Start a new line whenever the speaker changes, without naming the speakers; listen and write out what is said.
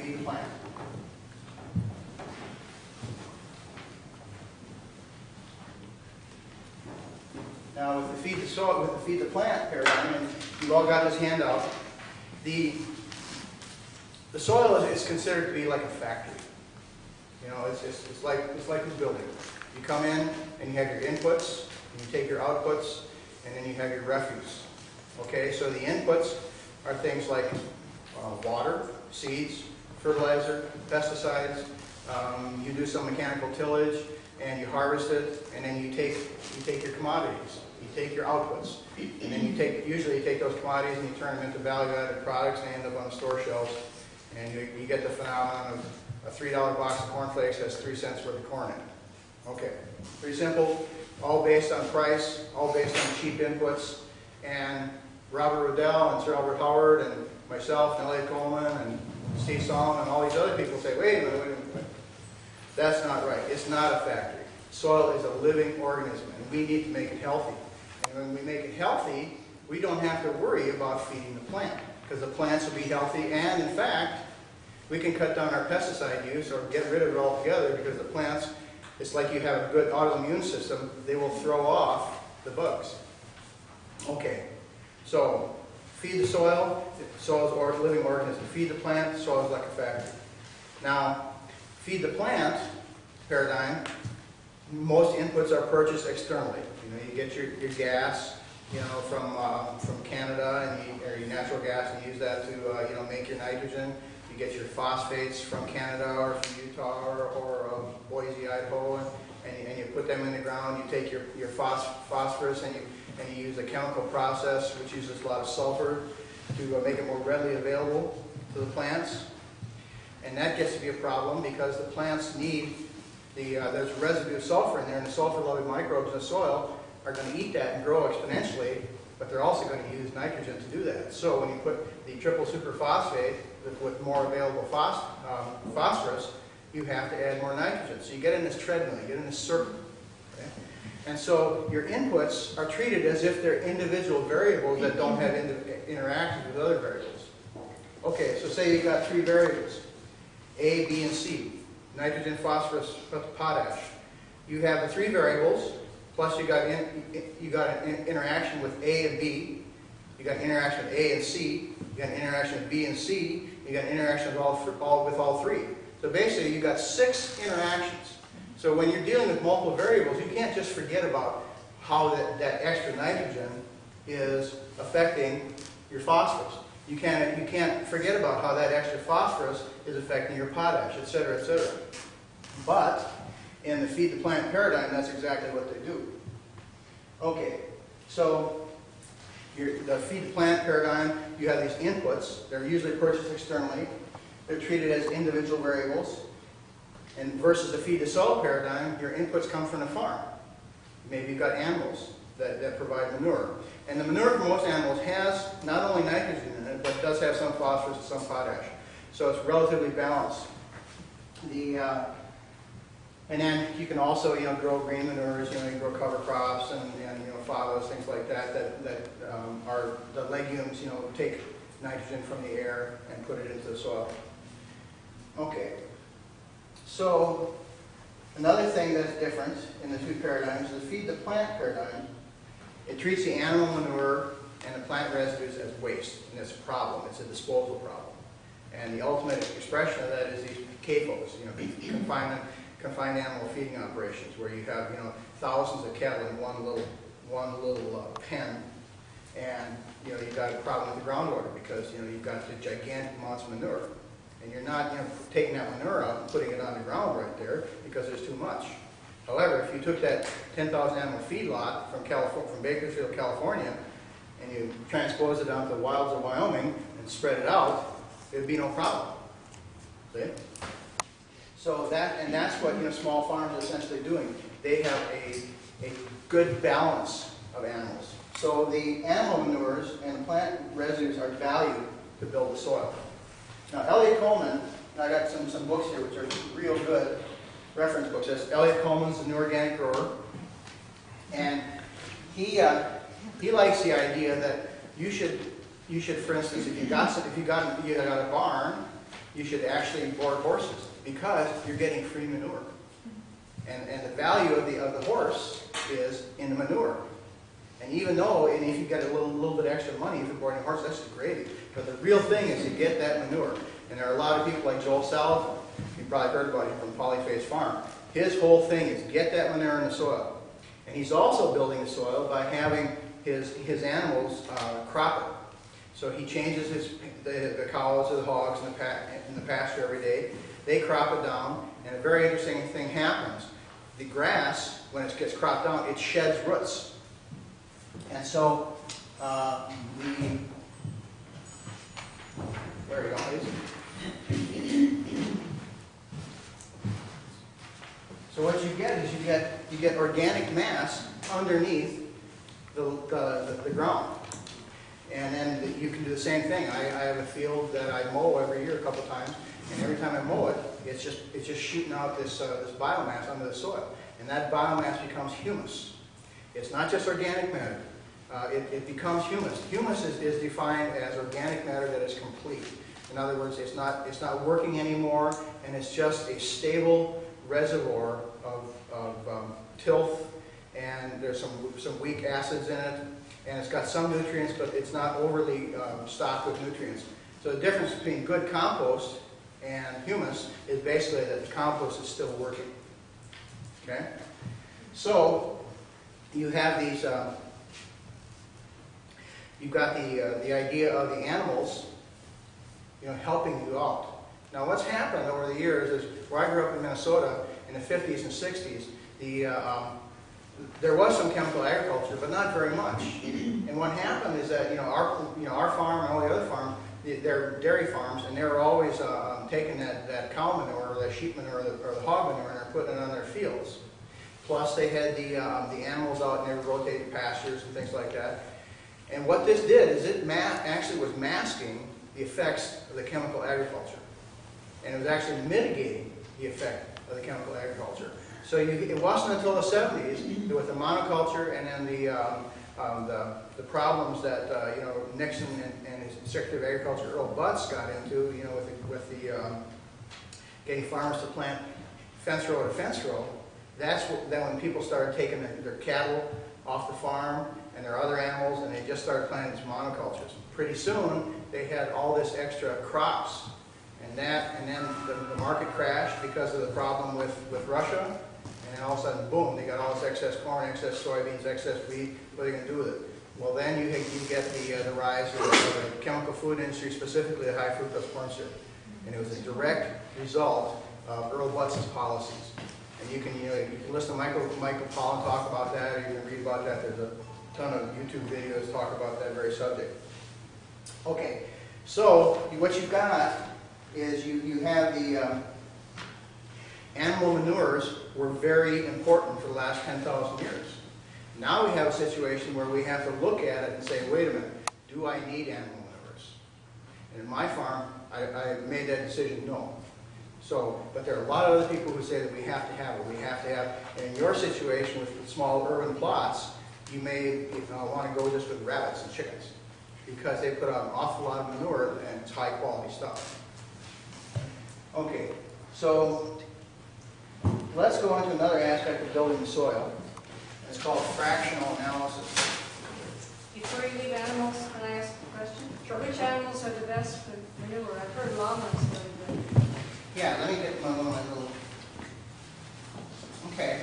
feed the plant. Now with the feed the soil, with the feed the plant paradigm, and you've all got this handout, the soil is considered to be like a factory. You know, it's like a building. You come in and you have your inputs, and you take your outputs, and then you have your refuse. Okay, so the inputs are things like water, seeds, fertilizer, pesticides. You do some mechanical tillage, and you harvest it, and then you take your commodities, you take your outputs, and then usually you take those commodities and you turn them into value-added products, and they end up on the store shelves, and you get the phenomenon of a $3 box of cornflakes has 3 cents worth of corn in it. Okay, pretty simple, all based on price, all based on cheap inputs, and Robert Riddell and Sir Albert Howard and myself and Elliot Coleman and Steve Solomon and all these other people say, wait a minute. That's not right. It's not a factory. Soil is a living organism, and we need to make it healthy. And when we make it healthy, we don't have to worry about feeding the plant, because the plants will be healthy, and in fact, we can cut down our pesticide use or get rid of it altogether, because the plants, it's like you have a good autoimmune system, they will throw off the bugs. Okay, so feed the soil, soil is a living organism. Feed the plant, soil is like a factory. Now, feed the plant paradigm, most inputs are purchased externally. You know, you get your gas, you know, from Canada, or your natural gas, and you use that to make your nitrogen. You get your phosphates from Canada or from Utah or Boise, Idaho, and you put them in the ground. You take your phosphorus and you use a chemical process which uses a lot of sulfur to make it more readily available to the plants. And that gets to be a problem because the plants need there's a residue of sulfur in there, and the sulfur-loving microbes in the soil are going to eat that and grow exponentially, but they're also going to use nitrogen to do that. So when you put the triple superphosphate with more available phosphorus, you have to add more nitrogen. So you get in this treadmill, you get in this circle. Okay? And so your inputs are treated as if they're individual variables that don't have interactions with other variables. Okay, so say you've got 3 variables, A, B, and C, nitrogen, phosphorus, potash. You have the 3 variables, plus you got an interaction with A and B, you got an interaction with A and C, you got an interaction with B and C, you got an interaction with all 3. So basically you've got 6 interactions. So when you're dealing with multiple variables, you can't just forget about how that extra nitrogen is affecting your phosphorus. You can't forget about how that extra phosphorus is affecting your potash, etc., etc. But in the feed the plant paradigm, that's exactly what they do. Okay, so the feed the plant paradigm, you have these inputs. They're usually purchased externally. They're treated as individual variables. And versus the feed the soil paradigm, your inputs come from the farm. Maybe you've got animals that provide manure. And the manure for most animals has not only nitrogen in it, but does have some phosphorus and some potash. So it's relatively balanced. And then you can also grow green manures, you can grow cover crops and fabaas, things like that are the legumes, take nitrogen from the air and put it into the soil. Okay. So another thing that's different in the 2 paradigms is the feed the plant paradigm. It treats the animal manure and the plant residues as waste, and it's a problem. It's a disposal problem. And the ultimate expression of that is these CAFOs, confined animal feeding operations, where you have thousands of cattle in one little pen, and you've got a problem with the groundwater because you've got the gigantic amounts of manure, and you're not taking that manure out and putting it on the ground right there because there's too much. However, if you took that 10,000 animal feedlot from Bakersfield, California, and you transposed it down to the wilds of Wyoming and spread it out, it would be no problem. See? So that's what small farms are essentially doing. They have a good balance of animals. So the animal manures and the plant residues are valued to build the soil. Now Elliot Coleman, I got some books here which are real good reference books. That's Elliot Coleman's The New Organic Grower, and he likes the idea that you should, for instance, if you got a barn you should actually board horses because you're getting free manure. And the value of the horse is in the manure. And even though, and if you get a little bit extra money if you're boarding a horse, that's just gravy. But the real thing is to get that manure. And there are a lot of people like Joel Salatin. You probably heard about him from Polyface Farm. His whole thing is get that manure in the soil. And he's also building the soil by having his animals crop it. So he changes the cows or the hogs in the pasture every day. They crop it down, and a very interesting thing happens. The grass, when it gets cropped down, it sheds roots. And so there you go, please. So what you get is you get organic mass underneath the ground. And then you can do the same thing. I have a field that I mow every year a couple times, and every time I mow it, it's just shooting out this biomass under the soil. And that biomass becomes humus. It's not just organic matter. It becomes humus. Humus is defined as organic matter that is complete. In other words, it's not working anymore, and it's just a stable reservoir of tilth, and there's some weak acids in it, and it's got some nutrients, but it's not overly stocked with nutrients. So the difference between good compost and humus is basically that the compost is still working. Okay? So you have these, you've got the idea of the animals, helping you out. Now what's happened over the years is, where I grew up in Minnesota in the 50s and 60s, there was some chemical agriculture, but not very much. And what happened is that our farm and all the other farms, they're dairy farms, and they were always taking that cow manure, or the sheep manure, or the hog manure, and they're putting it on their fields. Plus, they had the animals out, and they were rotating pastures and things like that. And what this did is it actually was masking the effects of the chemical agriculture, and it was actually mitigating the effect of the chemical agriculture. So it wasn't until the 70s with the monoculture and then the problems that Nixon and his Secretary of Agriculture Earl Butz got into, with the getting farmers to plant fence row to fence row. Then when people started taking their cattle off the farm and their other animals, and they just started planting these monocultures. Pretty soon they had all this extra crops, and then the market crashed because of the problem with Russia. And then all of a sudden, boom, they got all this excess corn, excess soybeans, excess wheat. What are they going to do with it? Well, then you get the rise of the chemical food industry, specifically the high fructose corn syrup. And it was a direct result of Earl Butz's policies. And you can listen to Michael Pollan talk about that, or you can read about that. There's a ton of YouTube videos talk about that very subject. Okay, so what you've got is you have the animal manures were very important for the last 10,000 years. Now we have a situation where we have to look at it and say, wait a minute, do I need animal manures? And in my farm, I made that decision, no. So, but there are a lot of other people who say that we have to have it. We have to have, and in your situation with small urban plots, you may want to go just with rabbits and chickens, because they put out an awful lot of manure and it's high quality stuff. Okay, so let's go into another aspect of building the soil. It's called fractional analysis.
Before you leave animals, can I ask a question? Sure. Which animals are the best for manure? I've heard llamas really good.
Yeah, let me get my little... Okay.